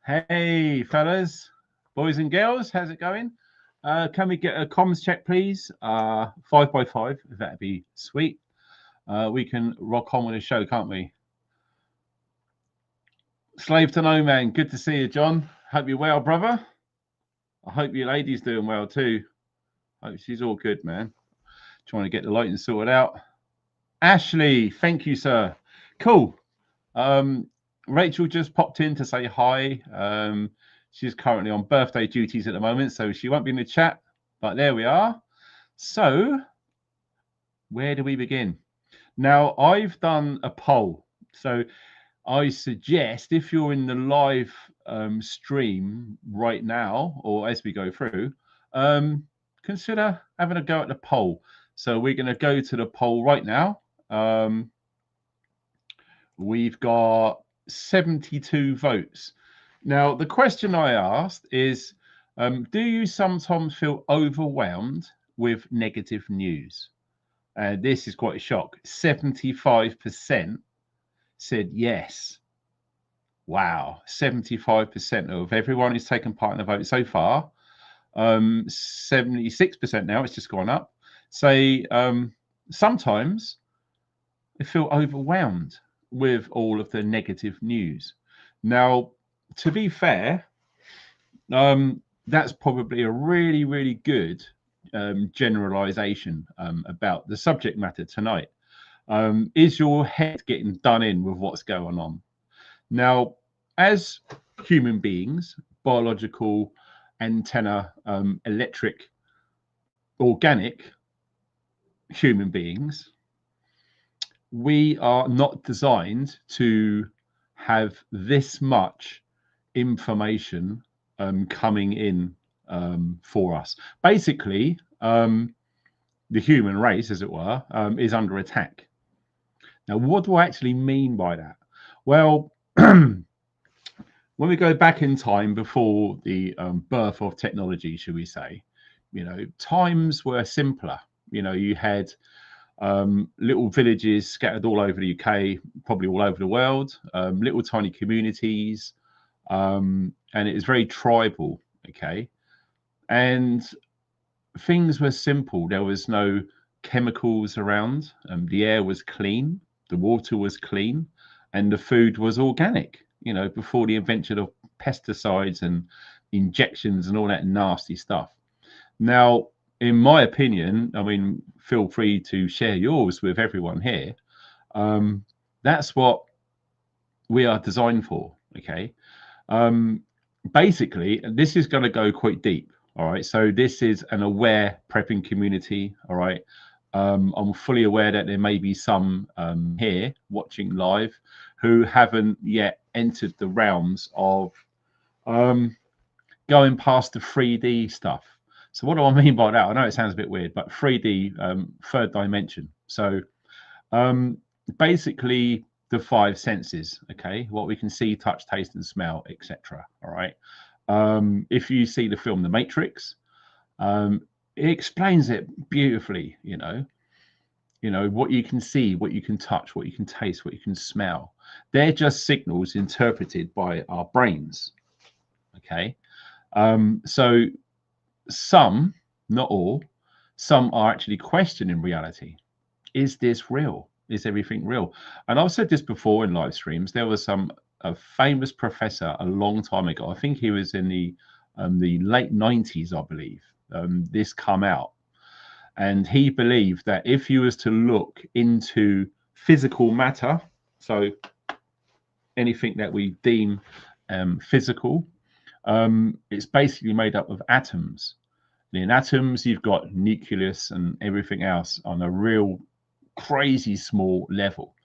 Hey, fellas, boys and girls, how's it going? Can we get a comms check, please? 5x5, if that'd be sweet. We can rock on with the show, can't we? Slave to no man, good to see you, John. Hope you're well, brother. I hope your lady's doing well too. Hope she's all good, man. Trying to get the lighting sorted out. Ashley, thank you, sir. Cool. Rachel just popped in to say hi. She's currently on birthday duties at the moment, so she won't be in the chat, but there we are. So where do we begin? Now, I've done a poll. So I suggest if you're in the live stream right now, or as we go through, consider having a go at the poll. So we're going to go to the poll right now. We've got 72 votes. Now, the question I asked is, do you sometimes feel overwhelmed with negative news? And this is quite a shock. 75% said yes. Wow, 75% of everyone who's taken part in the vote so far. 76% now, it's just gone up. Say sometimes they feel overwhelmed with all of the negative news. Now, to be fair, that's probably a really, really good generalization about the subject matter tonight. Is your head getting done in with what's going on? Now, as human beings, biological, antenna, electric, organic human beings, we are not designed to have this much information coming in for us. Basically, the human race, as it were, is under attack. Now, what do I actually mean by that? Well, when we go back in time before the birth of technology, shall we say, times were simpler. You had little villages scattered all over the UK, probably all over the world, little tiny communities, and it was very tribal, okay? And things were simple. There was no chemicals around. The air was clean, the water was clean, and the food was organic, before the invention of pesticides and injections and all that nasty stuff. Now, in my opinion, I mean, feel free to share yours with everyone here. That's what we are designed for, okay? Basically, this is going to go quite deep, all right? So this is an aware prepping community, all right? I'm fully aware that there may be some here watching live who haven't yet entered the realms of going past the 3D stuff. So what do I mean by that? I know it sounds a bit weird, but 3D, third dimension. So basically the five senses, okay? What we can see, touch, taste, and smell, etc. All right. If you see the film The Matrix, it explains it beautifully, what you can see, what you can touch, what you can taste, what you can smell. They're just signals interpreted by our brains, okay? So some, not all, some are actually questioning reality. Is this real? Is everything real? And I've said this before in live streams. There was a famous professor a long time ago. I think he was in the late 90s, I believe. This come out, and he believed that if you was to look into physical matter, so anything that we deem physical, it's basically made up of atoms. And in atoms, you've got nucleus and everything else on a real crazy small level.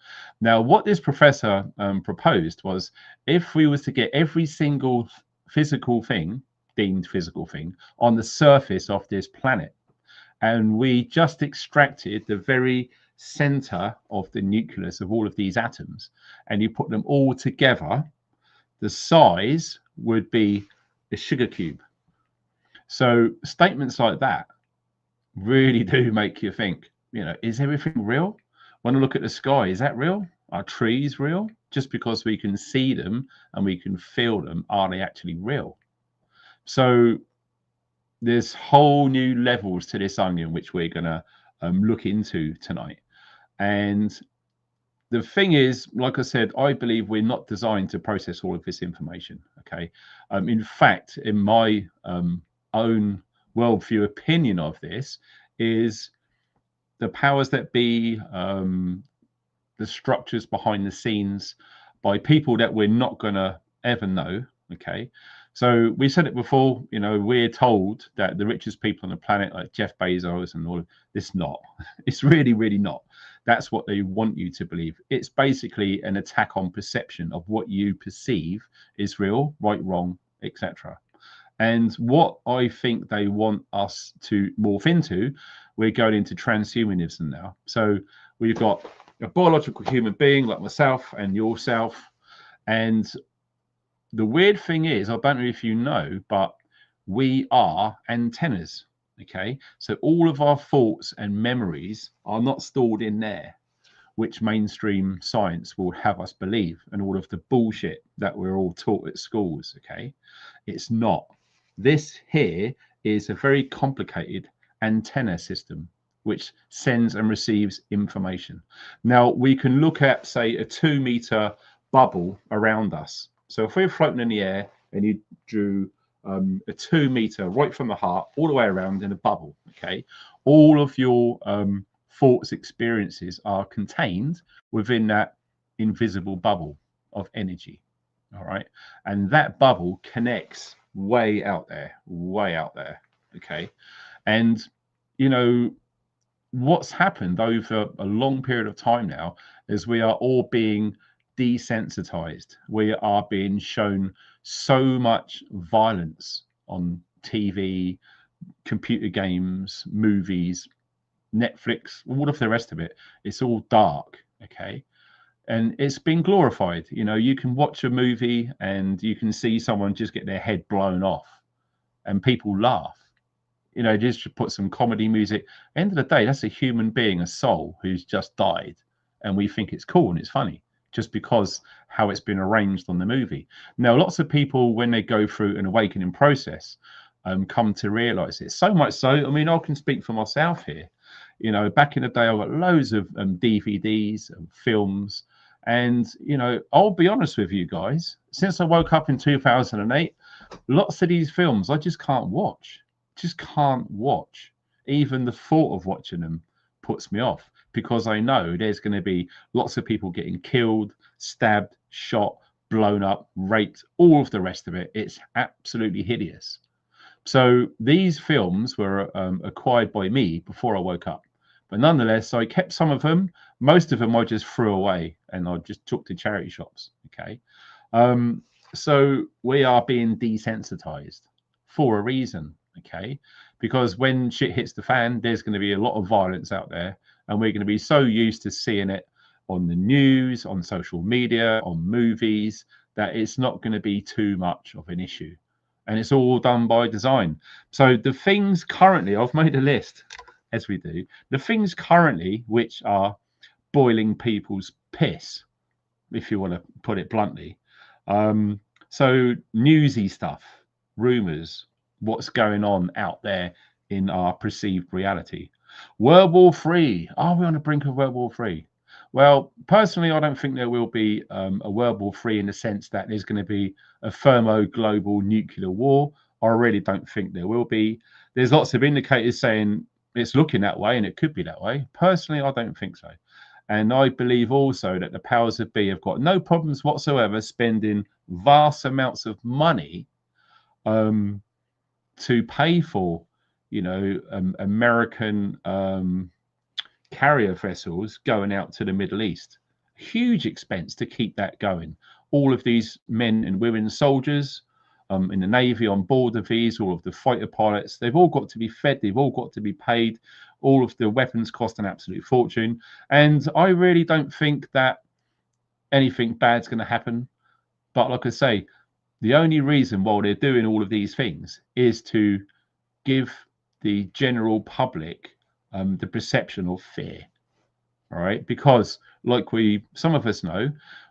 Now, what this professor proposed was, if we was to get every single physical thing, deemed physical thing, on the surface of this planet, and we just extracted the very center of the nucleus of all of these atoms, and you put them all together, the size would be a sugar cube. So statements like that really do make you think, is everything real? When I look at the sky, is that real? Are trees real? Just because we can see them and we can feel them, are they actually real? So there's whole new levels to this onion, which we're going to look into tonight. And the thing is, like I said, I believe we're not designed to process all of this information. Okay. In fact, in my own worldview opinion of this is the powers that be, the structures behind the scenes by people that we're not going to ever know. Okay. So we said it before, you know, we're told that the richest people on the planet, like Jeff Bezos and all of this, not. It's really, really not. That's what they want you to believe. It's basically an attack on perception of what you perceive is real, right, wrong, etc. And what I think they want us to morph into, we're going into transhumanism now. So we've got a biological human being like myself and yourself. And the weird thing is, I don't know if you know, but we are antennas. Okay. So all of our thoughts and memories are not stored in there, which mainstream science will have us believe, and all of the bullshit that we're all taught at schools. Okay. It's not. This here is a very complicated antenna system which sends and receives information. Now we can look at, say, a 2 meter bubble around us. So if we're floating in the air and you drew a 2 meter right from the heart all the way around in a bubble, okay, all of your thoughts, experiences are contained within that invisible bubble of energy. All right. And that bubble connects way out there, okay. And you know what's happened over a long period of time now is we are all being desensitized. We are being shown so much violence on TV, computer games, movies, Netflix, all of the rest of it. It's all dark, okay. And it's been glorified. You know, you can watch a movie and you can see someone just get their head blown off and people laugh. You know, just put some comedy music. End of the day, that's a human being, a soul who's just died. And we think it's cool and it's funny just because how it's been arranged on the movie. Now, lots of people, when they go through an awakening process, come to realize it. So much so, I mean, I can speak for myself here. You know, back in the day, I got loads of DVDs and films. And, you know, I'll be honest with you guys, since I woke up in 2008, lots of these films I just can't watch. Just can't watch. Even the thought of watching them puts me off because I know there's going to be lots of people getting killed, stabbed, shot, blown up, raped, all of the rest of it. It's absolutely hideous. So these films were acquired by me before I woke up. But nonetheless, I kept some of them. Most of them I just threw away and I just took to charity shops. Okay. So we are being desensitized for a reason. Okay. Because when shit hits the fan, there's going to be a lot of violence out there. And we're going to be so used to seeing it on the news, on social media, on movies, that it's not going to be too much of an issue. And it's all done by design. So the things currently, I've made a list, as we do, the things currently which are boiling people's piss, if you want to put it bluntly. So newsy stuff, rumors, what's going on out there in our perceived reality. World War III. Are we on the brink of World War III? Well, personally, I don't think there will be a World War III in the sense that there's going to be a thermo-global nuclear war. I really don't think there will be. There's lots of indicators saying it's looking that way and it could be that way. Personally, I don't think so. And I believe also that the powers that be have got no problems whatsoever spending vast amounts of money to pay for, you know, American carrier vessels going out to the Middle East. Huge expense to keep that going. All of these men and women soldiers in the Navy on board of these, all of the fighter pilots, they've all got to be fed, they've all got to be paid. All of the weapons cost an absolute fortune. And I really don't think that anything bad's going to happen. But like I say, the only reason why they're doing all of these things is to give the general public the perception of fear. All right, because like some of us know,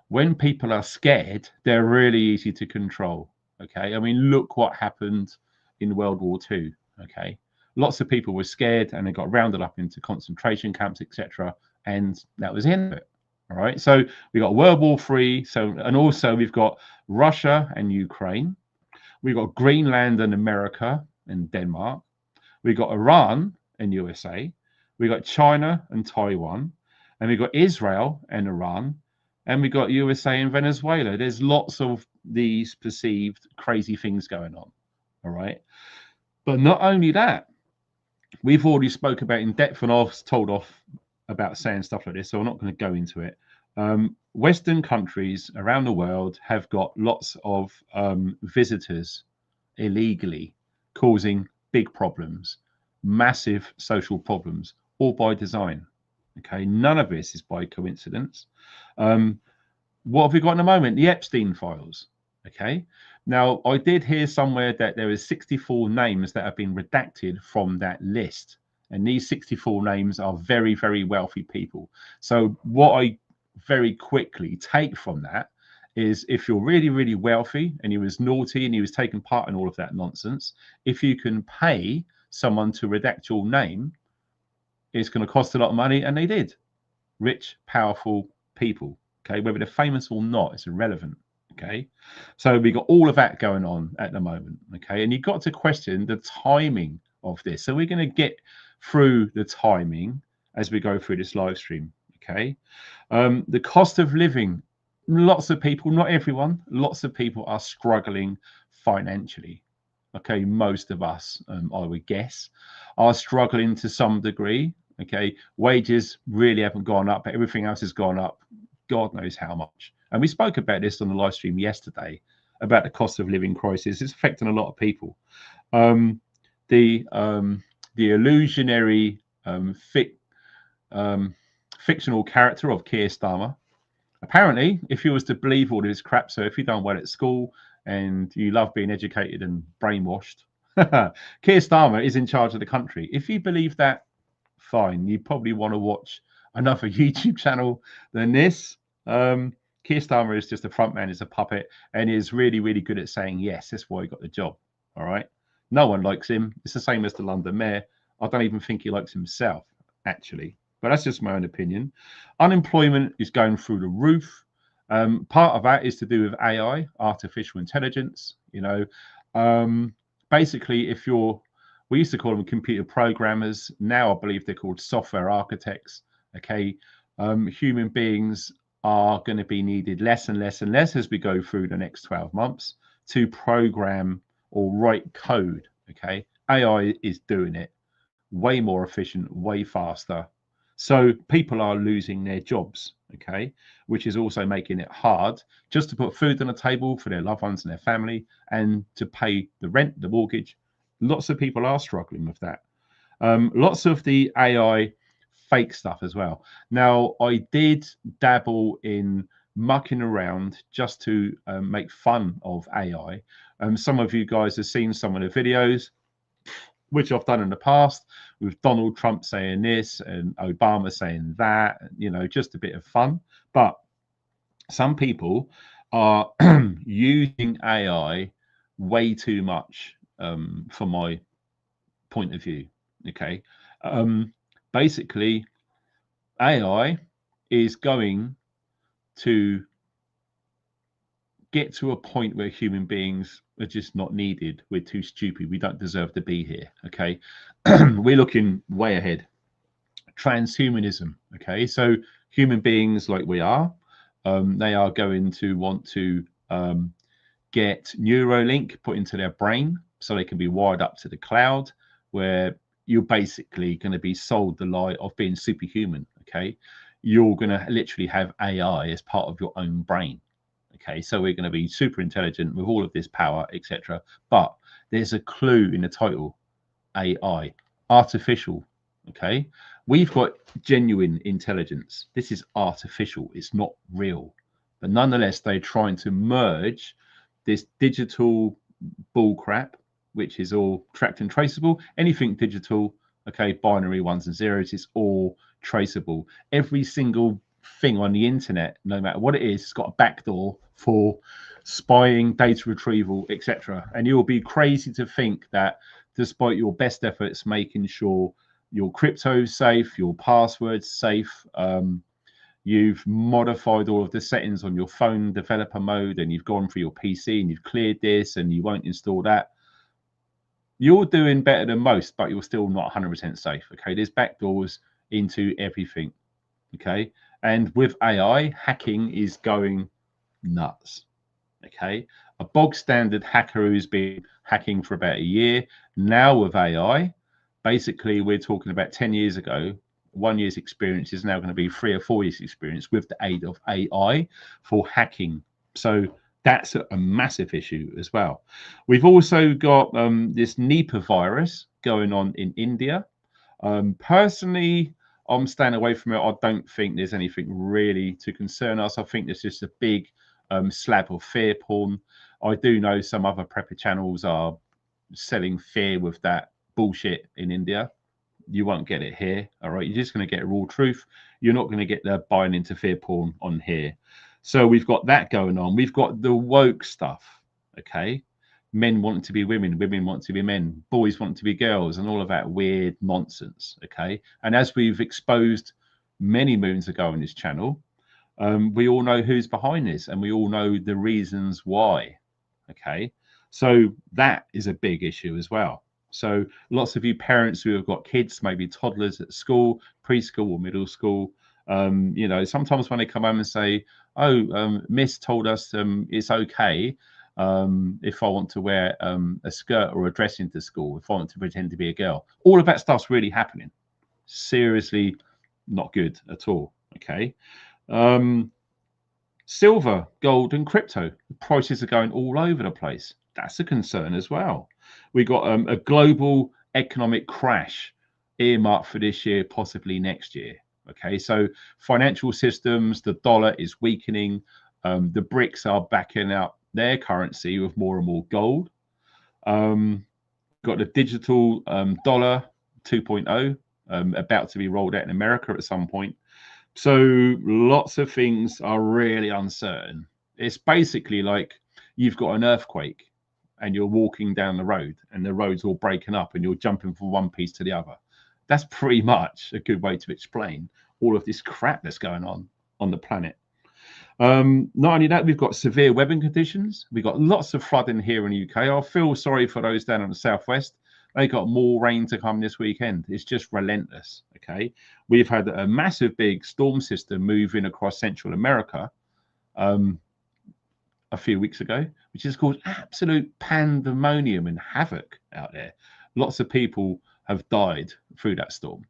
when people are scared, they're really easy to control. Okay, I mean, look what happened in World War II. Okay, lots of people were scared and they got rounded up into concentration camps, etc., and that was the end of it. All right, so we got World War III. So, and also we've got Russia and Ukraine. We've got Greenland and America and Denmark. We've got Iran and USA. We've got China and Taiwan. And we've got Israel and Iran. And we've got USA and Venezuela. There's lots of these perceived crazy things going on. All right. But not only that, we've already spoke about in depth, and I've told off about saying stuff like this, so I'm not going to go into it. Western countries around the world have got lots of visitors illegally causing big problems, massive social problems, all by design. Okay, none of this is by coincidence. What have we got in the moment? The Epstein files. Okay, now I did hear somewhere that there is 64 names that have been redacted from that list, and these 64 names are very, very wealthy people. So what I very quickly take from that is, if you're really, really wealthy and you was naughty and you was taking part in all of that nonsense, if you can pay someone to redact your name, it's going to cost a lot of money, and they did. Rich, powerful people. Okay, whether they're famous or not, it's irrelevant. Okay, so we got all of that going on at the moment. Okay, and you've got to question the timing of this. So we're going to get through the timing as we go through this live stream. Okay, the cost of living. Lots of people, not everyone, lots of people are struggling financially. Okay, most of us, I would guess, are struggling to some degree. Okay, wages really haven't gone up, but everything else has gone up, God knows how much. And we spoke about this on the live stream yesterday about the cost of living crisis. It's affecting a lot of people. The illusionary fictional character of Keir Starmer. Apparently, if you was to believe all this crap, so if you done well at school and you love being educated and brainwashed, Keir Starmer is in charge of the country. If you believe that, fine. You probably want to watch another YouTube channel than this. Keir Starmer is just a front man, is a puppet, and is really, really good at saying yes. That's why he got the job. All right. No one likes him. It's the same as the London mayor. I don't even think he likes himself, actually. But that's just my own opinion. Unemployment is going through the roof. Part of that is to do with AI, artificial intelligence. You know, basically, if you're, we used to call them computer programmers. Now I believe they're called software architects. Okay, human beings are going to be needed less and less and less as we go through the next 12 months to program or write code. Okay, AI is doing it way more efficient, way faster. So people are losing their jobs, okay, which is also making it hard just to put food on the table for their loved ones and their family, and to pay the rent, the mortgage. Lots of people are struggling with that. Lots of the AI fake stuff as well. Now, I did dabble in mucking around just to make fun of AI. Some of you guys have seen some of the videos, which I've done in the past, with Donald Trump saying this and Obama saying that, you know, just a bit of fun. But some people are using AI way too much from my point of view. Okay. Basically, AI is going to get to a point where human beings are just not needed. We're too stupid. We don't deserve to be here. Okay. We're looking way ahead. Transhumanism. Okay. So human beings like we are, they are going to want to get Neuralink put into their brain so they can be wired up to the cloud, where you're basically going to be sold the lie of being superhuman. Okay. You're going to literally have AI as part of your own brain. Okay, so we're going to be super intelligent with all of this power, etc. But there's a clue in the title: AI, artificial. Okay, we've got genuine intelligence. This is artificial. It's not real. But nonetheless, they're trying to merge this digital bullcrap, which is all tracked and traceable. Anything digital, okay, binary ones and zeros, it's all traceable. Every single thing on the internet, no matter what it is, it's got a backdoor for spying, data retrieval, etc. And you'll be crazy to think that despite your best efforts making sure your crypto's safe, your password's safe, you've modified all of the settings on your phone developer mode, and you've gone through your PC and you've cleared this and you won't install that. You're doing better than most, but you're still not 100% safe. Okay, there's backdoors into everything. Okay, and with AI, hacking is going nuts. Okay, a bog standard hacker who's been hacking for about a year now with AI, basically we're talking about 10 years ago, 1 year's experience is now going to be 3 or 4 years experience with the aid of AI for hacking. So that's a massive issue as well. We've also got this Nipah virus going on in India. Personally, I'm staying away from it. I don't think there's anything really to concern us. I think there's just a big slab of fear porn. I do know some other prepper channels are selling fear with that bullshit in India. You won't get it here. All right, you're just going to get raw truth. You're not going to get the buying into fear porn on here. So we've got that going on. We've got the woke stuff. Okay, men want to be women, women want to be men, boys want to be girls, and all of that weird nonsense. Okay, and as we've exposed many moons ago on this channel, we all know who's behind this, and we all know the reasons why. Okay, so that is a big issue as well. So lots of you parents who have got kids, maybe toddlers at school, preschool or middle school, you know, sometimes when they come home and say, oh, Miss told us it's okay if I want to wear a skirt or a dress into school, if I want to pretend to be a girl. All of that stuff's really happening. Seriously, not good at all. Okay. Silver, gold, and crypto, the prices are going all over the place. That's a concern as well. We got a global economic crash earmarked for this year, possibly next year. Okay, so financial systems, the dollar is weakening. The BRICS are backing out their currency with more and more gold. Got the digital dollar 2.0 about to be rolled out in America at some point. So lots of things are really uncertain. It's basically like you've got an earthquake and you're walking down the road and the road's all breaking up and you're jumping from one piece to the other. That's pretty much a good way to explain all of this crap that's going on the planet. Not only that, we've got severe weather conditions. We've got lots of flooding here in the UK. I feel sorry for those down in the southwest. They got more rain to come this weekend. It's just relentless. Okay, we've had a massive big storm system moving across Central America a few weeks ago, which has caused absolute pandemonium and havoc out there. Lots of people have died through that storm.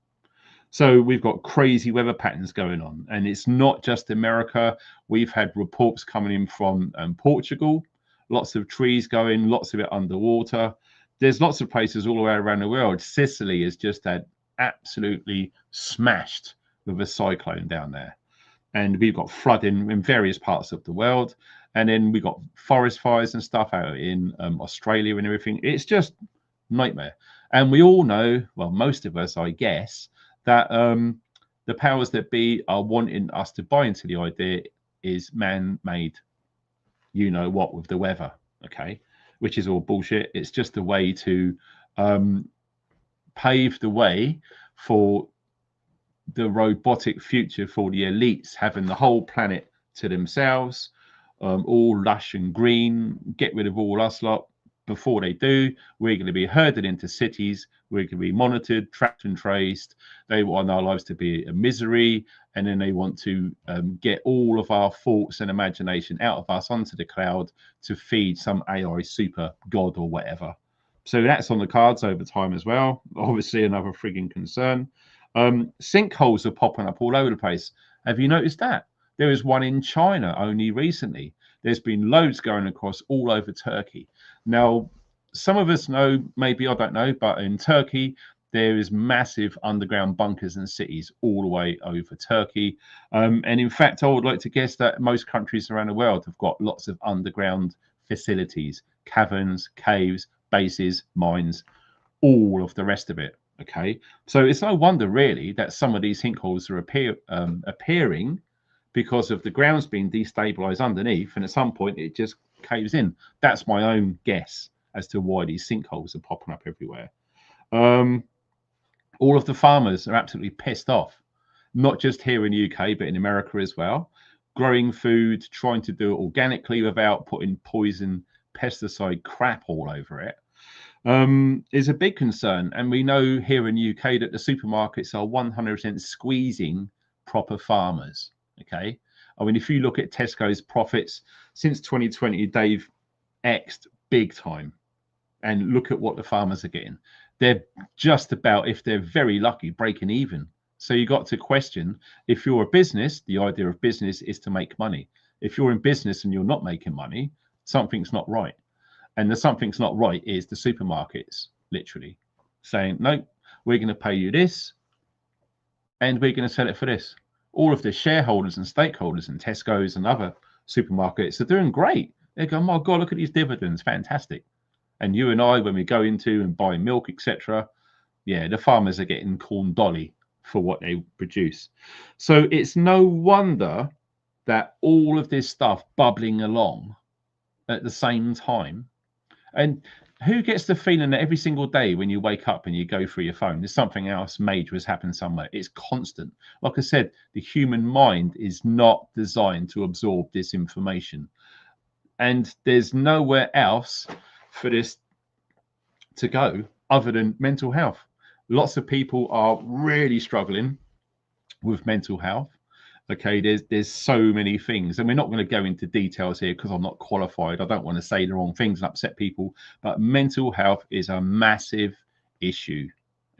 So we've got crazy weather patterns going on, and it's not just America. We've had reports coming in from Portugal, lots of trees going, lots of it underwater. There's lots of places all the way around the world. Sicily has just had absolutely smashed with a cyclone down there. And we've got flooding in various parts of the world. And then we've got forest fires and stuff out in Australia and everything. It's just nightmare. And we all know, well, most of us, I guess, that the powers that be are wanting us to buy into the idea is man-made, you know what, with the weather, okay? Which is all bullshit. It's just a way to pave the way for the robotic future for the elites, having the whole planet to themselves, all lush and green, get rid of all us lot. Before they do, we're going to be herded into cities. We're going to be monitored, tracked and traced. They want our lives to be a misery, and then they want to get all of our thoughts and imagination out of us onto the cloud to feed some AI super god or whatever. So that's on the cards over time as well. Obviously, another frigging concern. Sinkholes are popping up all over the place. Have you noticed that? There was one in China only recently. There's been loads going across all over Turkey. Now, some of us know, maybe I don't know, but in Turkey, there is massive underground bunkers and cities all the way over Turkey. And in fact, I would like to guess that most countries around the world have got lots of underground facilities, caverns, caves, bases, mines, all of the rest of it. Okay, so it's no wonder really that some of these sinkholes are appearing because of the ground's being destabilized underneath, and at some point it just caves in. That's my own guess as to why these sinkholes are popping up everywhere. All of the farmers are absolutely pissed off, not just here in the UK, but in America as well. Growing food, trying to do it organically without putting poison, pesticide crap all over it, is a big concern. And we know here in the UK that the supermarkets are 100% squeezing proper farmers. Okay. I mean, if you look at Tesco's profits since 2020, they've X'd big time. And look at what the farmers are getting. They're just about, if they're very lucky, breaking even. So you got to question, if you're a business, the idea of business is to make money. If you're in business and you're not making money, something's not right. And the something's not right is the supermarkets literally saying, no, we're going to pay you this and we're going to sell it for this. All of the shareholders and stakeholders in Tesco's and other supermarkets are doing great. They're going, oh my God, look at these dividends, fantastic. And you and I, when we go into and buy milk, etc., yeah, the farmers are getting corn dolly for what they produce. So it's no wonder that all of this stuff bubbling along at the same time. And who gets the feeling that every single day when you wake up and you go through your phone, there's something else major has happened somewhere? It's constant. Like I said, the human mind is not designed to absorb this information. And there's nowhere else for this to go other than mental health. Lots of people are really struggling with mental health. Okay, there's so many things, and we're not going to go into details here because I'm not qualified. I don't want to say the wrong things and upset people, but mental health is a massive issue.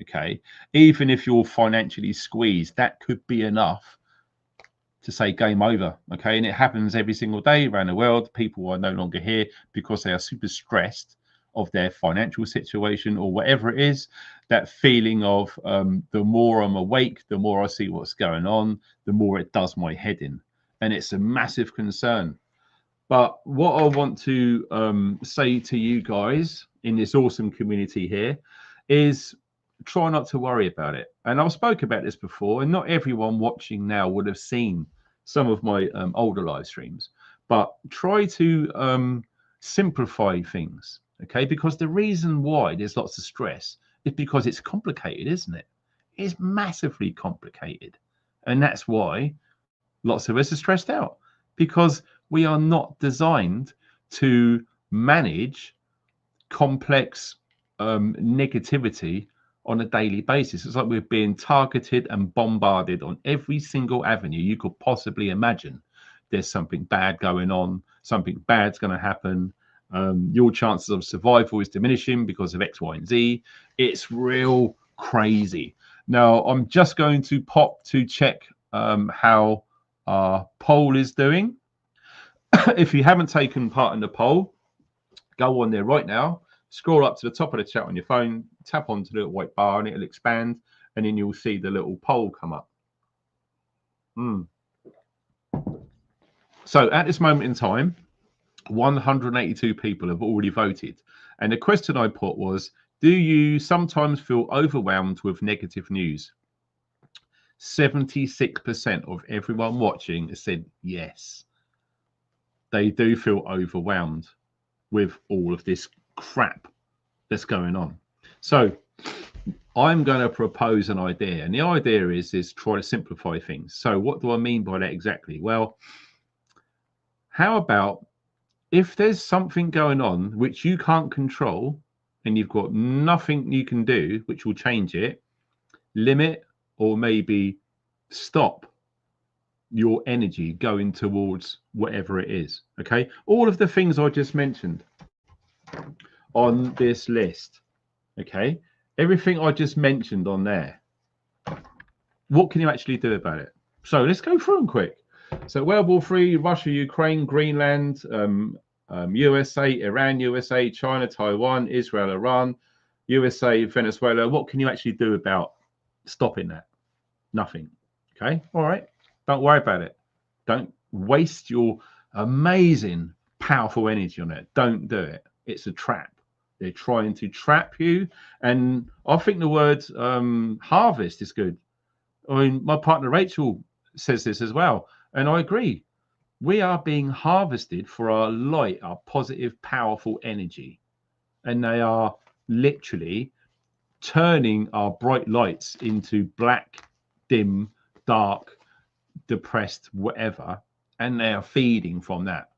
Okay, even if you're financially squeezed, that could be enough to say game over. Okay, and it happens every single day around the world. People are no longer here because they are super stressed of their financial situation or whatever it is. That feeling of the more I'm awake, the more I see what's going on, the more it does my head in. And it's a massive concern. But what I want to say to you guys in this awesome community here is try not to worry about it. And I've spoken about this before, and not everyone watching now would have seen some of my older live streams, but try to simplify things. Okay, because the reason why there's lots of stress is because it's complicated, isn't it? It's massively complicated. And that's why lots of us are stressed out, because we are not designed to manage complex negativity on a daily basis. It's like we're being targeted and bombarded on every single avenue you could possibly imagine. There's something bad going on, something bad's going to happen. Your chances of survival is diminishing because of X, Y, and Z. It's real crazy. Now, I'm just going to pop to check how our poll is doing. If you haven't taken part in the poll, go on there right now, scroll up to the top of the chat on your phone, tap onto the little white bar and it'll expand, and then you'll see the little poll come up. So at this moment in time, 182 people have already voted. And the question I put was, do you sometimes feel overwhelmed with negative news? 76% of everyone watching has said yes. They do feel overwhelmed with all of this crap that's going on. So I'm going to propose an idea. And the idea is try to simplify things. So what do I mean by that exactly? Well, how about if there's something going on which you can't control and you've got nothing you can do which will change it, limit or maybe stop your energy going towards whatever it is. Okay, all of the things I just mentioned on this list, okay, everything I just mentioned on there, what can you actually do about it? So let's go through them quick. So World War III, Russia, Ukraine, Greenland, USA, Iran, USA, China, Taiwan, Israel, Iran, USA, Venezuela. What can you actually do about stopping that? Nothing. Okay. All right. Don't worry about it. Don't waste your amazing, powerful energy on it. Don't do it. It's a trap. They're trying to trap you. And I think the word harvest is good. I mean, my partner Rachel says this as well. And I agree. We are being harvested for our light, our positive, powerful energy. And they are literally turning our bright lights into black, dim, dark, depressed, whatever. And they are feeding from that.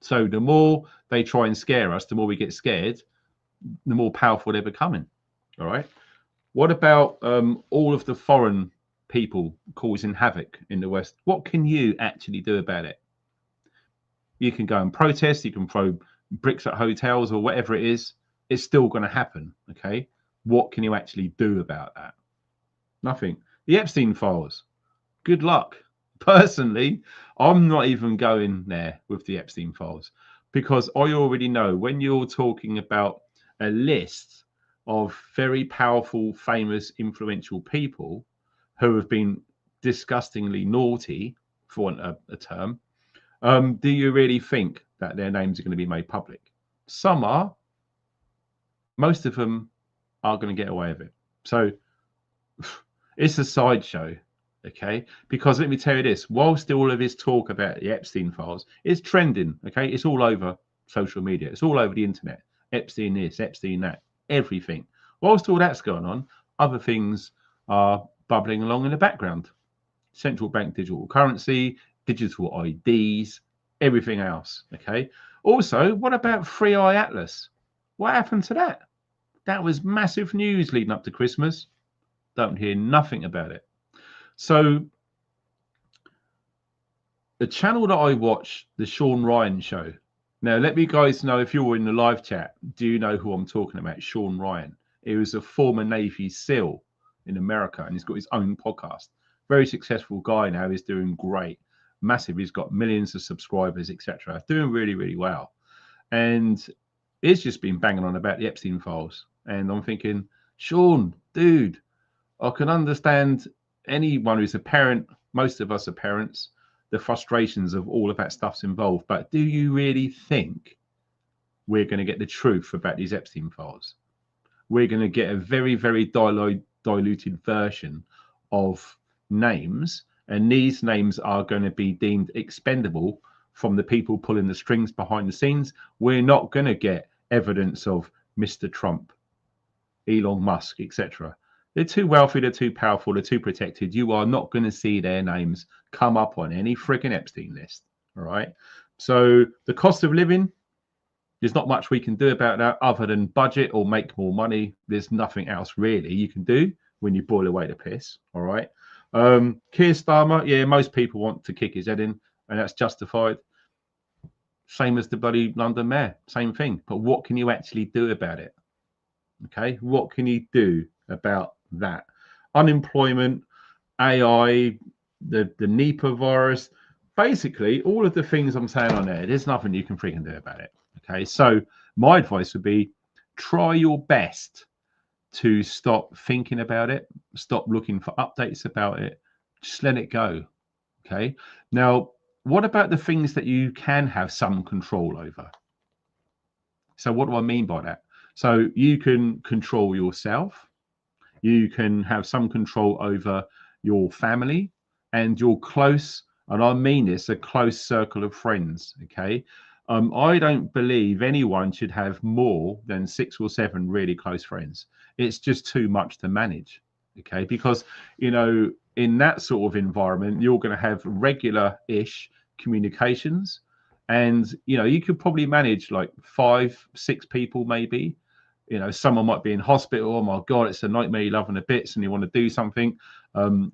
So the more they try and scare us, the more we get scared, the more powerful they're becoming. All right. What about all of the foreign people causing havoc in the West? What can you actually do about it? You can go and protest, you can throw bricks at hotels or whatever it is. It's still going to happen. Okay. What can you actually do about that? Nothing. The Epstein files. Good luck. Personally, I'm not even going there with the Epstein files because I already know when you're talking about a list of very powerful, famous, influential people who have been disgustingly naughty, for want of a term, do you really think that their names are going to be made public? Some are. Most of them are going to get away with it. So it's a sideshow. Okay, because let me tell you this, whilst all of this talk about the Epstein files is trending, okay, it's all over social media, it's all over the internet. Epstein this, Epstein that, everything. Whilst all that's going on, other things are bubbling along in the background. Central bank digital currency, digital IDs, everything else. Okay. Also, what about Free Eye Atlas? What happened to that? That was massive news leading up to Christmas. Don't hear nothing about it. So the channel that I watch, the Sean Ryan show. Now, let me guys know if you're in the live chat, do you know who I'm talking about? Sean Ryan. He was a former Navy SEAL in America and he's got his own podcast. Very successful guy now. He's doing great. Massive. He's got millions of subscribers, etc. Doing really, really well. And he's just been banging on about the Epstein files. And I'm thinking, Sean, dude, I can understand anyone who's a parent, most of us are parents, the frustrations of all of that stuff's involved. But do you really think we're going to get the truth about these Epstein files? We're going to get a very, very diluted version of names, and these names are going to be deemed expendable from the people pulling the strings behind the scenes. We're not going to get evidence of Mr. Trump, Elon Musk, etc. They're too wealthy, they're too powerful, they're too protected. You are not going to see their names come up on any frigging Epstein list. All right. So the cost of living, there's not much we can do about that other than budget or make more money. There's nothing else really you can do when you boil away the piss. All right. Keir Starmer, yeah, most people want to kick his head in, and that's justified. Same as the bloody London mayor, same thing. But what can you actually do about it? Okay, what can you do about that? Unemployment, AI, the Nipah virus, basically all of the things I'm saying on there, there's nothing you can freaking do about it. Okay, so my advice would be try your best to stop thinking about it, stop looking for updates about it, just let it go. Okay, now what about the things that you can have some control over? So what do I mean by that? So you can control yourself, you can have some control over your family and your close, and I mean this, a close circle of friends. Okay. I don't believe anyone should have more than 6 or 7 really close friends. It's just too much to manage. Okay. Because, you know, in that sort of environment, you're going to have regular-ish communications. And, you know, you could probably manage like 5, 6 people, maybe. You know, someone might be in hospital. Oh my God, it's a nightmare. You're loving the bits and you want to do something.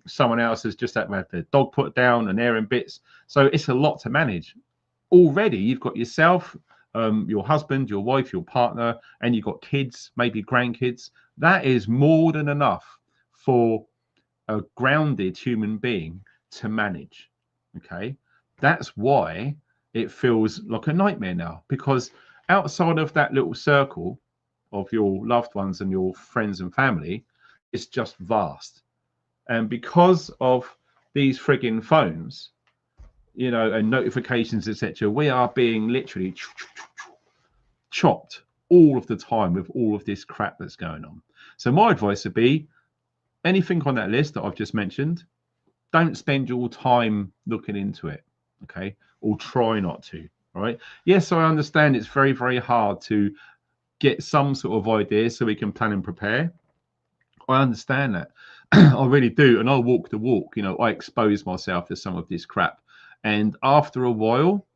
Someone else has just had their dog put down and they're in bits. So it's a lot to manage. Already you've got yourself, your husband, your wife, your partner, and you've got kids, maybe grandkids. That is more than enough for a grounded human being to manage. Okay. That's why it feels like a nightmare now, because outside of that little circle of your loved ones and your friends and family, it's just vast. And because of these frigging phones, you know, and notifications, etc., we are being literally chopped all of the time with all of this crap that's going on. So my advice would be anything on that list that I've just mentioned, don't spend your time looking into it. okay, or try not to. Right? Yes, I understand it's very, very hard to get some sort of idea so we can plan and prepare. I understand that. I really do. And I walk the walk. You know, I expose myself to some of this crap. And after a while,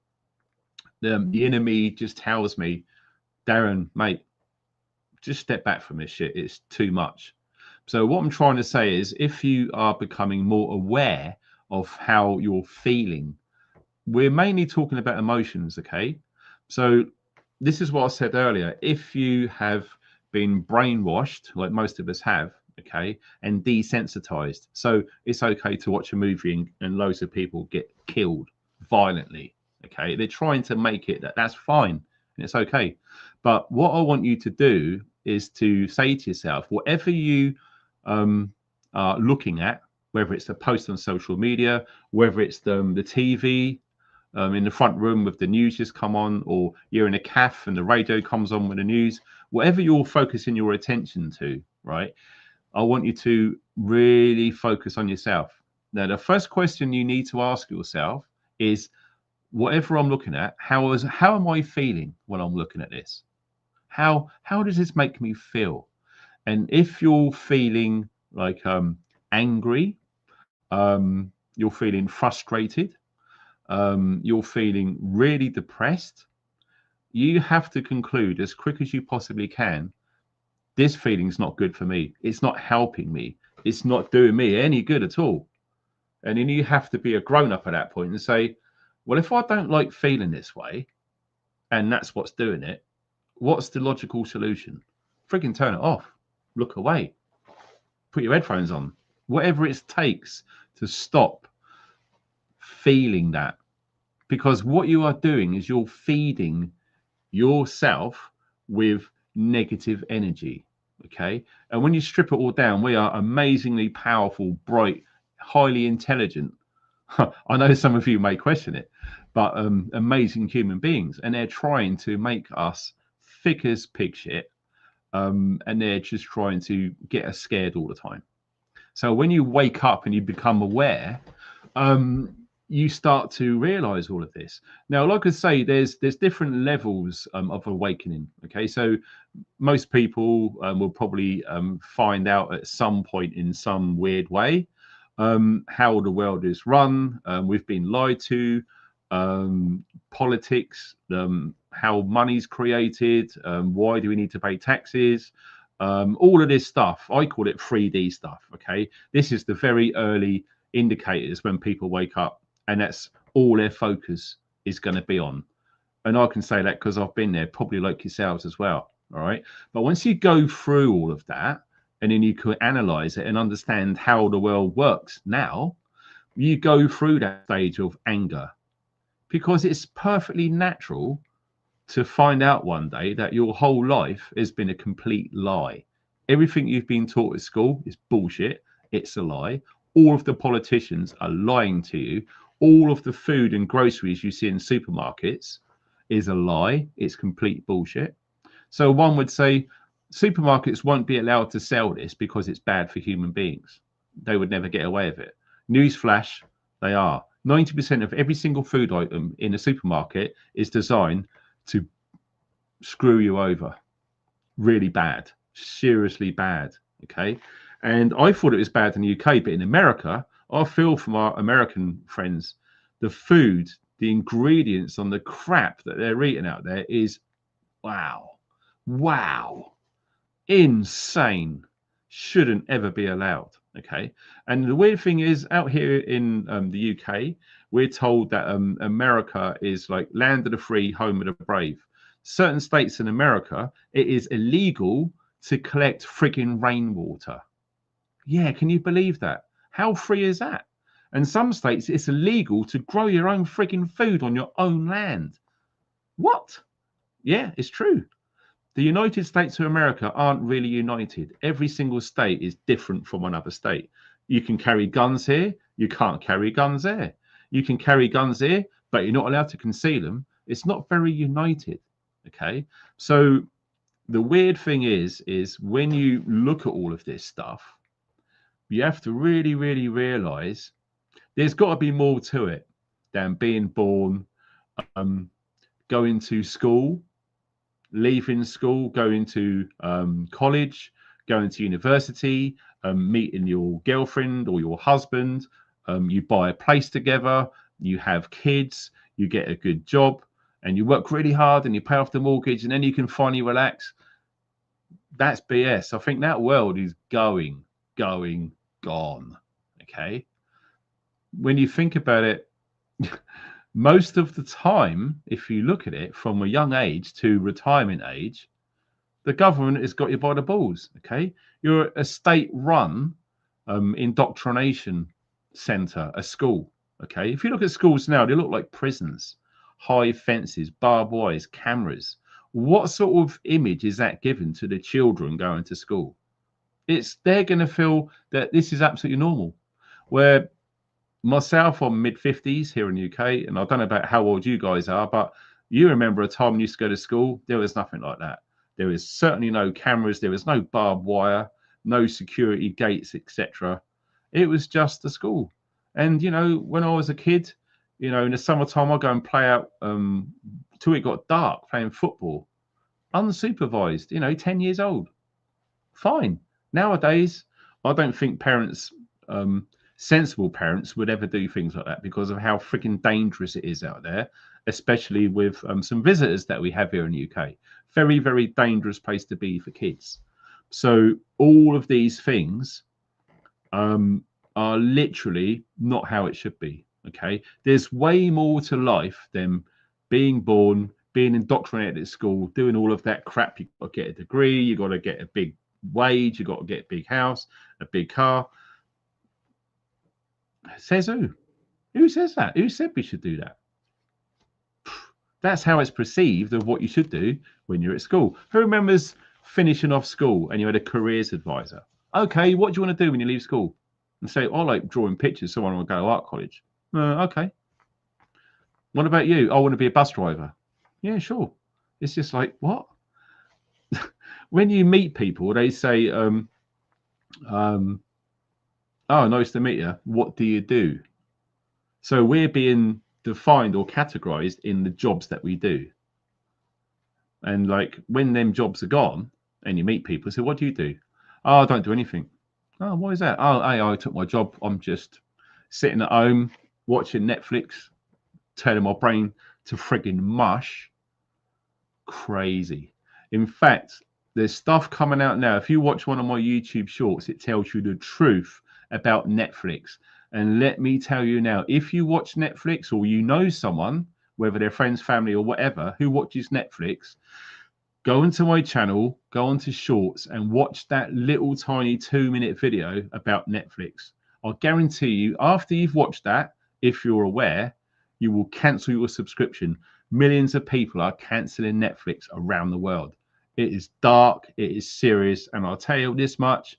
the enemy just tells me, Darren, mate, just step back from this shit. It's too much. So what I'm trying to say is, if you are becoming more aware of how you're feeling, we're mainly talking about emotions, okay? So this is what I said earlier. If you have been brainwashed, like most of us have, okay, and desensitized, so it's okay to watch a movie and loads of people get killed violently, okay? They're trying to make it that's fine and it's okay. But what I want you to do is to say to yourself, whatever you are looking at, whether it's a post on social media, whether it's the TV in the front room with the news just come on, or you're in a cafe and the radio comes on with the news, whatever you're focusing your attention to, right? I want you to really focus on yourself. Now, the first question you need to ask yourself is, whatever I'm looking at, how am I feeling when I'm looking at this? How does this make me feel? And if you're feeling like angry, you're feeling frustrated, you're feeling really depressed, you have to conclude as quick as you possibly can, this feeling's not good for me. It's not helping me. It's not doing me any good at all. And then you have to be a grown-up at that point and say, well, if I don't like feeling this way, and that's what's doing it, what's the logical solution? Freaking turn it off. Look away. Put your headphones on. Whatever it takes to stop feeling that. Because what you are doing is you're feeding yourself with negative energy. Okay. And when you strip it all down, we are amazingly powerful, bright, highly intelligent. I know some of you may question it, but amazing human beings. And they're trying to make us thick as pig shit. And they're just trying to get us scared all the time. So when you wake up and you become aware, you start to realize all of this. Now, like I say, there's different levels of awakening. Okay, so most people will probably find out at some point in some weird way how the world is run. We've been lied to. Politics, how money's created, why do we need to pay taxes, all of this stuff. I call it 3D stuff. Okay, this is the very early indicators when people wake up, and that's all their focus is going to be on. And I can say that because I've been there, probably like yourselves as well. All right, but once you go through all of that, and then you can analyze it and understand how the world works, now you go through that stage of anger, because it's perfectly natural to find out one day that your whole life has been a complete lie. Everything you've been taught at school is bullshit. It's a lie. All of the politicians are lying to you. All of the food and groceries you see in supermarkets is a lie. It's complete bullshit. So one would say supermarkets won't be allowed to sell this because it's bad for human beings. They would never get away with it. Newsflash, they are. 90% of every single food item in a supermarket is designed to screw you over. Really bad. Seriously bad. Okay. And I thought it was bad in the UK, but in America, I feel from our American friends, the food, the ingredients on the crap that they're eating out there is wow. Wow. Insane. Shouldn't ever be allowed. Okay. And the weird thing is, out here in the UK, we're told that America is like land of the free, home of the brave. Certain states in America, it is illegal to collect frigging rainwater. Yeah, can you believe that? How free is that? And some states, it's illegal to grow your own frigging food on your own land. What? Yeah, it's true. The United States of America aren't really united. Every single state is different from another state. You can carry guns here. You can't carry guns there. You can carry guns here, but you're not allowed to conceal them. It's not very united. Okay. So the weird thing is when you look at all of this stuff, you have to really, really realize there's got to be more to it. than being born, going to school, leaving school, going to college, going to university, meeting your girlfriend or your husband, you buy a place together, you have kids, you get a good job, and you work really hard and you pay off the mortgage, and then you can finally relax. That's BS. I think that world is gone. Okay. When you think about it, most of the time, if you look at it from a young age to retirement age, the government has got you by the balls. Okay. You're a state-run indoctrination center, a school. Okay. If you look at schools now, they look like prisons, high fences, barbed wires, cameras. What sort of image is that given to the children going to school? They're going to feel that this is absolutely normal. Where myself, I'm mid-50s here in the UK, and I don't know about how old you guys are, but you remember a time when you used to go to school, there was nothing like that. There was certainly no cameras, there was no barbed wire, no security gates, etc. It was just the school. And, you know, when I was a kid, you know, in the summertime, I'd go and play out till it got dark, playing football, unsupervised, you know, 10 years old. Fine. Nowadays, I don't think parents, sensible parents, would ever do things like that because of how freaking dangerous it is out there, especially with some visitors that we have here in the UK. Very, very dangerous place to be for kids. So all of these things are literally not how it should be. Okay, there's way more to life than being born, being indoctrinated at school, doing all of that crap. You've got to get a degree, you've got to get a big wage, you've got to get a big house, a big car. Says who? Who says that? Who said we should do that? That's how it's perceived of what you should do when you're at school. Who remembers finishing off school and you had a careers advisor? Okay, what do you want to do when you leave school? And say, I like drawing pictures, so I want to go to art college. Okay. What about you? I want to be a bus driver. Yeah, sure. It's just like, what? When you meet people, they say, oh, nice to meet you. What do you do? So we're being defined or categorized in the jobs that we do. And like when them jobs are gone and you meet people, say, what do you do? Oh, I don't do anything. Oh, why is that? Oh, hey, I took my job. I'm just sitting at home watching Netflix, turning my brain to frigging mush. Crazy. In fact, there's stuff coming out now. If you watch one of my YouTube shorts, it tells you the truth about Netflix. And let me tell you now, if you watch Netflix or you know someone, whether they're friends, family, or whatever, who watches Netflix, go into my channel, go onto shorts and watch that little tiny 2-minute video about Netflix. I'll guarantee you, after you've watched that, if you're aware, you will cancel your subscription. Millions of people are canceling Netflix around the world. It is dark, it is serious, and I'll tell you this much,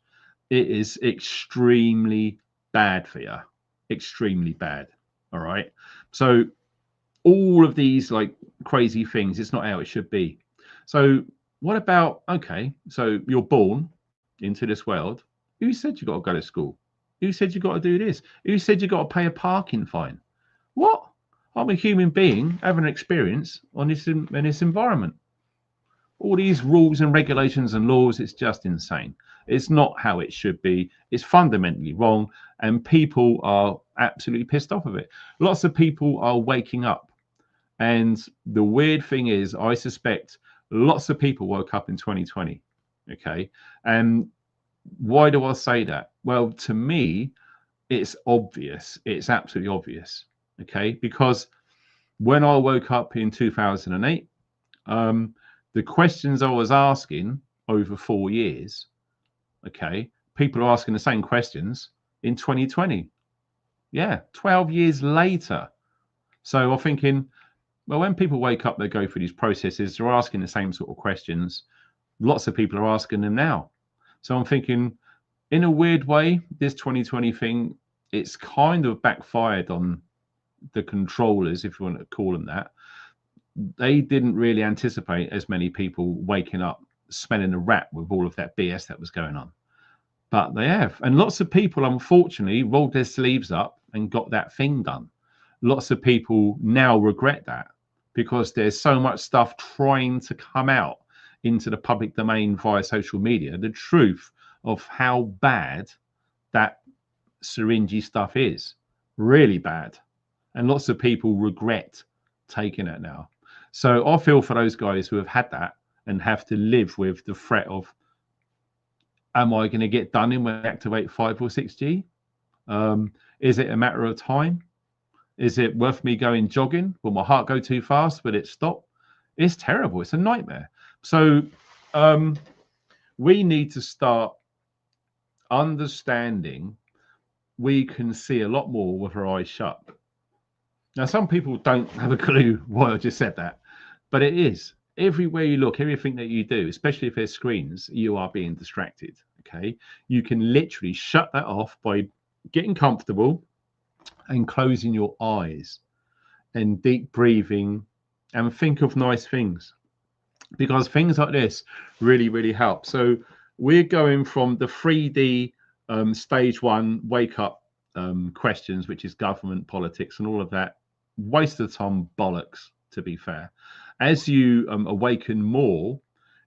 it is extremely bad for you. Extremely bad. All right. So all of these like crazy things, it's not how it should be. So what about, okay, so you're born into this world. Who said you got to go to school? Who said you got to do this? Who said you got to pay a parking fine? What? I'm a human being having an experience on this in this environment. All these rules and regulations and laws, it's just insane. It's not how it should be. It's fundamentally wrong, and people are absolutely pissed off of it. Lots of people are waking up, and the weird thing is, I suspect lots of people woke up in 2020. Okay, and why do I say that? Well, to me, it's obvious. It's absolutely obvious. Okay, because when I woke up in 2008, the questions I was asking over 4 years, okay, people are asking the same questions in 2020. Yeah, 12 years later. So I'm thinking, well, when people wake up, they go through these processes, they're asking the same sort of questions. Lots of people are asking them now. So I'm thinking, in a weird way, this 2020 thing, it's kind of backfired on the controllers, if you want to call them that. They didn't really anticipate as many people waking up smelling a rat with all of that BS that was going on. But they have. And lots of people, unfortunately, rolled their sleeves up and got that thing done. lots of people now regret that, because there's so much stuff trying to come out into the public domain via social media, the truth of how bad that syringy stuff is, really bad. And lots of people regret taking it now. So I feel for those guys who have had that and have to live with the threat of, am I going to get done in when I activate 5 or 6G? Is it a matter of time? Is it worth me going jogging? Will my heart go too fast? Will it stop? It's terrible. It's a nightmare. So we need to start understanding we can see a lot more with our eyes shut. Now, some people don't have a clue why I just said that, but it is. Everywhere you look, everything that you do, especially if there's screens, you are being distracted, okay? You can literally shut that off by getting comfortable and closing your eyes and deep breathing and think of nice things, because things like this really, really help. So we're going from the 3D stage 1 wake up questions, which is government, politics, and all of that. Waste of time bollocks, to be fair. As you awaken more,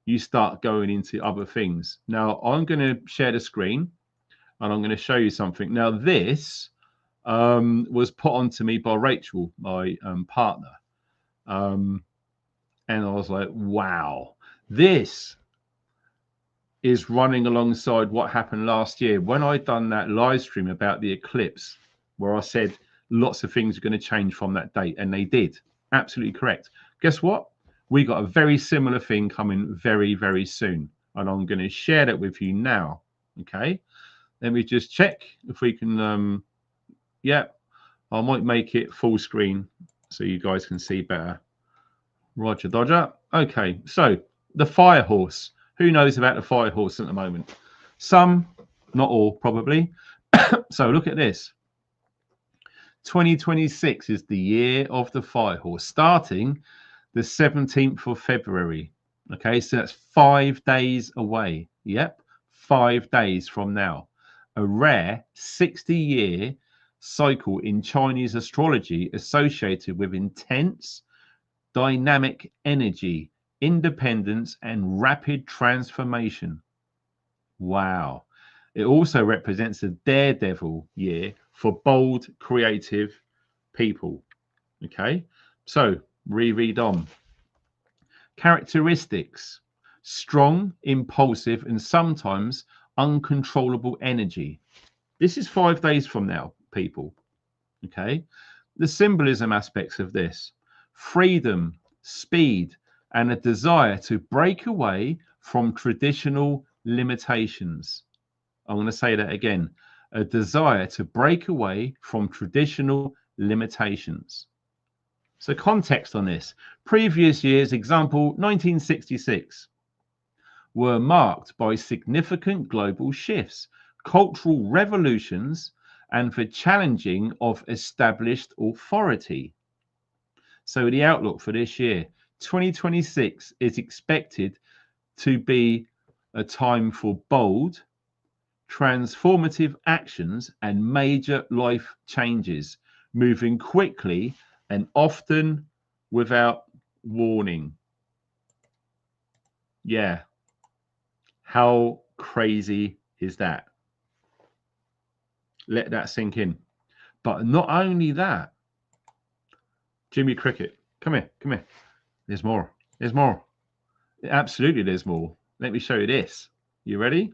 you start going into other things. Now, I'm going to share the screen and I'm going to show you something. Now, this was put onto me by Rachel, my partner. And I was like, wow, this is running alongside what happened last year when I done that live stream about the eclipse, where I said lots of things are going to change from that date, and they did. Absolutely correct. Guess what? We got a very similar thing coming very, very soon, and I'm going to share that with you now. Okay, let me just check if we can. Yeah, I might make it full screen so you guys can see better. Roger Dodger. Okay, so the fire horse. Who knows about the fire horse at the moment? Some, not all, probably. So look at this. 2026 is the year of the fire horse, starting the 17th of February. Okay, so that's 5 days away. Yep, 5 days from now. A rare 60-year cycle in Chinese astrology associated with intense dynamic energy, independence, and rapid transformation. Wow. It also represents a daredevil year for bold, creative people. Okay, so reread on. Characteristics: strong, impulsive, and sometimes uncontrollable energy. This is 5 days from now, people. Okay, the symbolism aspects of this: freedom, speed, and a desire to break away from traditional limitations. I'm going to say that again. A desire to break away from traditional limitations. So context on this. Previous years, example 1966, were marked by significant global shifts, cultural revolutions, and the challenging of established authority. So the outlook for this year, 2026, is expected to be a time for bold, transformative actions and major life changes, moving quickly and often without warning. Yeah. How crazy is that? Let that sink in. But not only that, Jimmy Cricket, come here, come here. There's more. There's more. Absolutely, there's more. Let me show you this. You ready?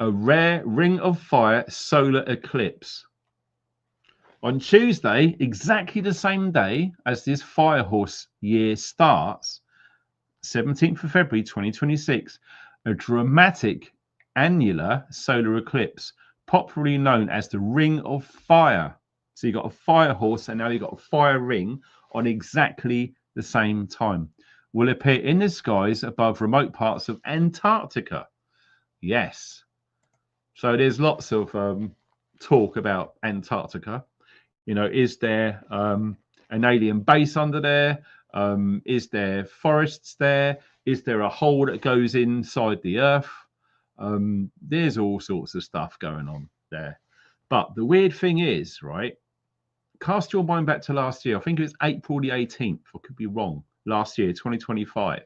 A rare ring of fire solar eclipse. On Tuesday, exactly the same day as this fire horse year starts, 17th of February 2026, a dramatic annular solar eclipse, popularly known as the Ring of Fire. So you got a fire horse and now you got a fire ring on exactly the same time, will appear in the skies above remote parts of Antarctica. Yes. So there's lots of talk about Antarctica. You know, is there an alien base under there? Is there forests there? Is there a hole that goes inside the earth? There's all sorts of stuff going on there. But the weird thing is, right, cast your mind back to last year. I think it was April the 18th. I could be wrong. Last year, 2025,